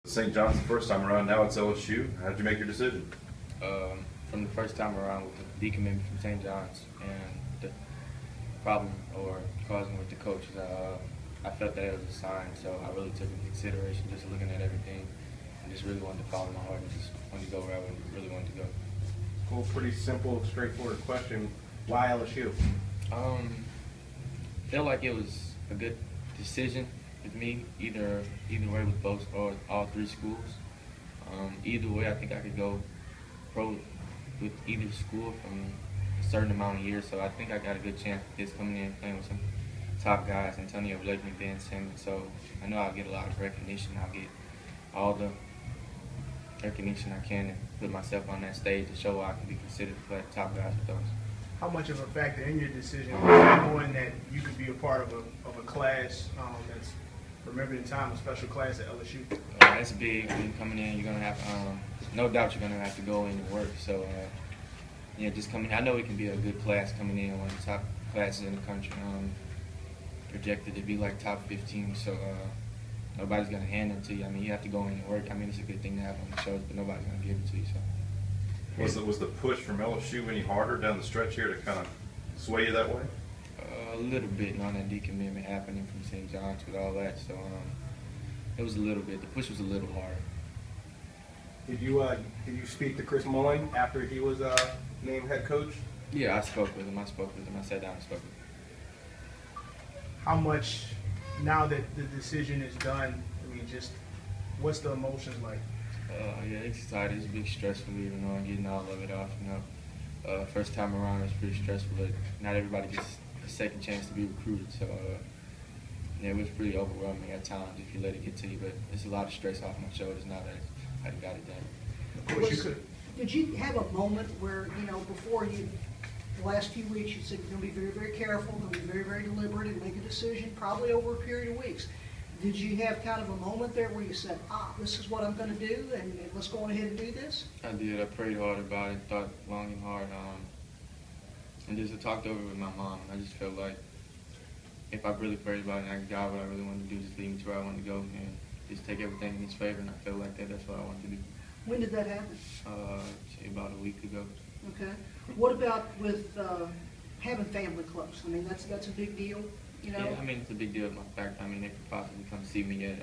St. John's the first time around, now it's LSU. How did you make your decision? From the first time around with the decommitment from St. John's and the problem or causing with the coaches, I felt that it was a sign, so I really took it into consideration, just looking at everything and just really wanted to follow my heart and just wanted to go where I really wanted to go. Well, pretty simple, straightforward question. Why LSU? Felt like it was a good decision with me, either way with both or all three schools. Either way, I think I could go pro with either school from a certain amount of years. So I think I got a good chance of this coming in playing with some top guys, Antonio Blakely, Ben Simmons. So I know I'll get a lot of recognition. I'll get all the recognition I can and put myself on that stage to show I can be considered to play top guys with those. How much of a factor in your decision was knowing that you could be a part of a class that's remembered in time, a special class at LSU? That's big. When coming in, you're gonna have no doubt you're gonna have to go in and work. So yeah, just coming. I know it can be a good class coming in, one of the top classes in the country. Projected to be like top 15. So nobody's gonna hand it to you. I mean, you have to go in and work. I mean, it's a good thing to have on the shoulders, but nobody's gonna give it to you. So. Was the push from LSU any harder down the stretch here to kind of sway you that way? A little bit, on that decommitment happening from St. John's with all that. So it was a little bit. The push was a little hard. Did you speak to Chris Mullen after he was named head coach? Yeah, I spoke with him. I sat down and spoke with him. How much, now that the decision is done, I mean, just what's the emotions like? Yeah, it's excited. It's a big stressful, even though I'm getting all of it off. First time around, it's pretty stressful, but not everybody gets a second chance to be recruited. So yeah, it was pretty overwhelming at times if you let it get to you. But it's a lot of stress off my shoulders now that I got it done. Of course you could. Did you have a moment where, before the last few weeks, you said you're going to be very, very careful, going to be very, very deliberate and make a decision probably over a period of weeks. Did you have kind of a moment there where you said, this is what I'm going to do, and let's go on ahead and do this? I did. I prayed hard about it, thought long and hard, and just talked over it with my mom. I just felt like if I really prayed about it and I got what I really wanted to do, just lead me to where I wanted to go and just take everything in his favor, and I felt like that's what I wanted to do. When did that happen? Say about a week ago. Okay. What about with having family close? I mean, that's a big deal. Yeah, I mean, it's a big deal. In fact, I mean, they could possibly come see me at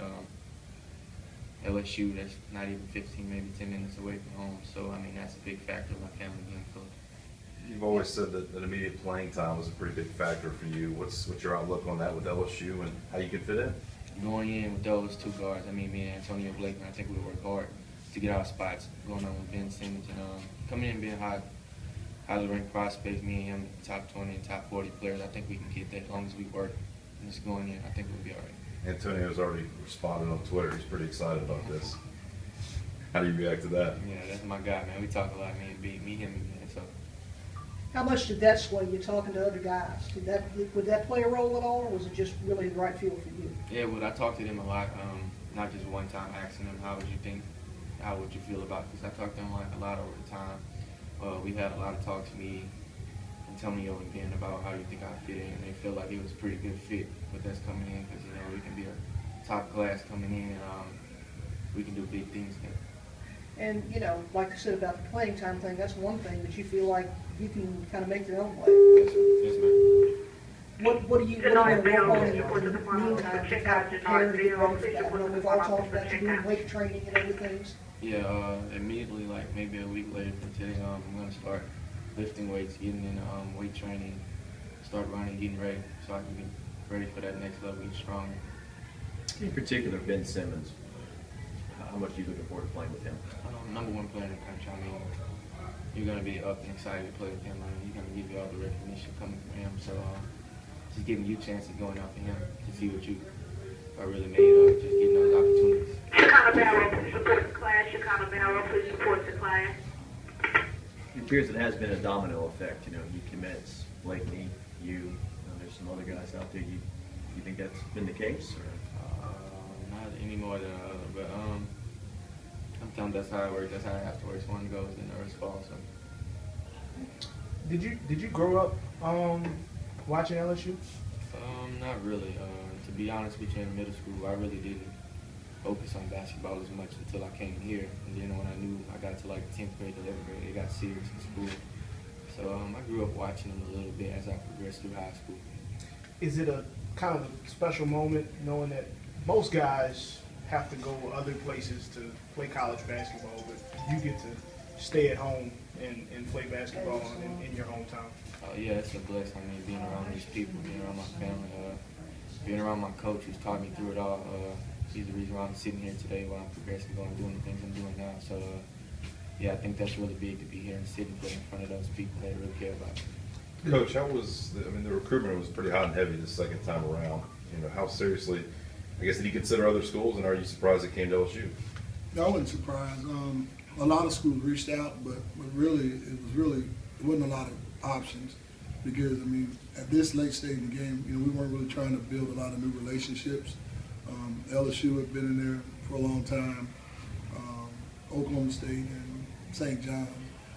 LSU. That's not even 15, maybe 10 minutes away from home. So, I mean, that's a big factor of my family being close. You've always said that immediate playing time was a pretty big factor for you. What's your outlook on that with LSU and how you can fit in? Going in with those two guards, I mean, me and Antonio Blakely, I think we work hard to get our spots. Going on with Ben Simmons and coming in being highly ranked prospects, me and him, top 20 and top 40 players, I think we can get that as long as we work. And just going in, I think we'll be all right. Antonio's already responded on Twitter. He's pretty excited about this. How do you react to that? Yeah, that's my guy, man. We talk a lot, me, him, man. So. How much did that sway you talking to other guys? Would that play a role at all, or was it just really the right feel for you? Yeah, well, I talked to them a lot, not just one time, asking them how would you feel about this. I talked to them like a lot over the time. We had a lot of talks, me, Antonio, and Ben, about how you think I fit in, and they feel like it was a pretty good fit with us coming in because, we can be a top class coming in, and we can do big things there. And, like I said about the playing time thing, that's one thing, but you feel like you can kind of make your own way. Yes, ma'am. What do you want to work on in the meantime to kind of prepare to get ready for that? We've all talked about you doing weight training and other things. Yeah, immediately, like maybe a week later from today, I'm going to start lifting weights, getting in weight training, start running, getting ready, so I can get ready for that next level, get stronger. In particular, Ben Simmons, how much are you looking forward to playing with him? Number one player in the country. I mean, you're going to be up and excited to play with him. I mean, he's going to give you all the recognition coming from him. So just giving you chances going out for him to see what you are really made of, just getting those opportunities. Chicago supports the class. Chicago supports the class. It appears it has been a domino effect. He commits, Blakely, you. There's some other guys out there. You think that's been the case? Or? Not any more than another, but sometimes that's how it works. That's how it has to work. So one goes, then the others fall. So. Did you grow up watching LSU? Not really. To be honest with you, in middle school, I really didn't. focus on basketball as much until I came here. And then when I knew I got to like 10th grade, 11th grade, it got serious in school. So I grew up watching them a little bit as I progressed through high school. Is it a kind of a special moment knowing that most guys have to go other places to play college basketball, but you get to stay at home and play basketball in your hometown? Yeah, it's a blessing. I mean, being around these people, being around my family, being around my coach who's taught me through it all. He's the reason why I'm sitting here today, why I'm progressing, going doing the things I'm doing now. So, yeah, I think that's really big to be here and sit and play in front of those people that really care about it. Coach, how was the recruitment was pretty hot and heavy the second time around. You know, how seriously, I guess, did you consider other schools, and are you surprised it came to LSU? I wasn't surprised. A lot of schools reached out, but really, it wasn't a lot of options because, I mean, at this late stage in the game, you know, we weren't really trying to build a lot of new relationships. LSU had been in there for a long time, Oklahoma State and St. John.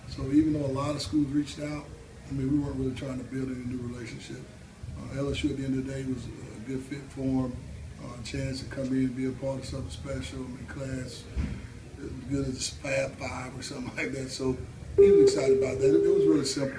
So even though a lot of schools reached out, I mean, we weren't really trying to build any new relationship. LSU at the end of the day was a good fit for him, a chance to come in and be a part of something special. I mean, class as good as Fab Five or something like that. So he was excited about that. It was really simple.